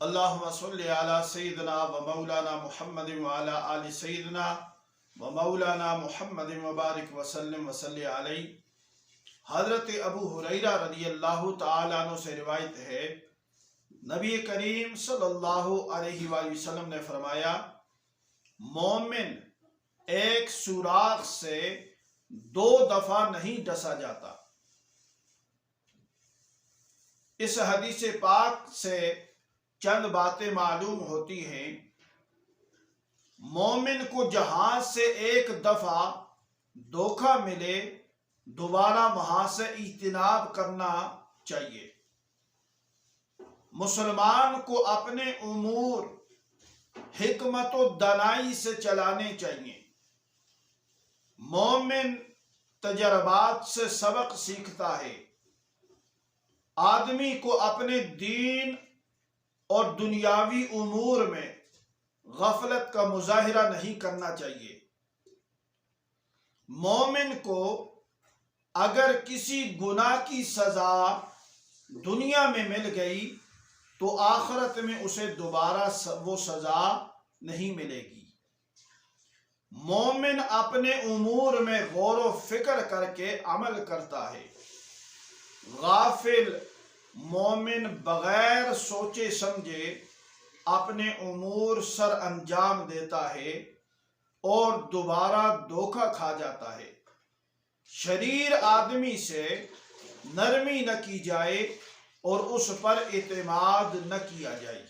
اللہم صلی علی سیدنا و مولانا محمد وعلی آل سیدنا و مولانا محمد مبارک وسلم وصلی علیہ۔ حضرت ابو ہریرہ رضی اللہ تعالیٰ عنہ سے روایت ہے، نبی کریم صلی اللہ علیہ وآلہ وسلم نے فرمایا، مومن ایک سوراخ سے 2 دفعہ نہیں ڈسا جاتا۔ اس حدیث پاک سے چند باتیں معلوم ہوتی ہیں۔ مومن کو جہاں سے ایک دفعہ دھوکہ ملے دوبارہ وہاں سے اجتناب کرنا چاہیے۔ مسلمان کو اپنے امور حکمت و دانائی سے چلانے چاہیے۔ مومن تجربات سے سبق سیکھتا ہے۔ آدمی کو اپنے دین اور دنیاوی امور میں غفلت کا مظاہرہ نہیں کرنا چاہیے۔ مومن کو اگر کسی گناہ کی سزا دنیا میں مل گئی تو آخرت میں اسے دوبارہ وہ سزا نہیں ملے گی۔ مومن اپنے امور میں غور و فکر کر کے عمل کرتا ہے۔ غافل مومن بغیر سوچے سمجھے اپنے امور سر انجام دیتا ہے اور دوبارہ دھوکہ کھا جاتا ہے۔ شریر آدمی سے نرمی نہ کی جائے اور اس پر اعتماد نہ کیا جائے۔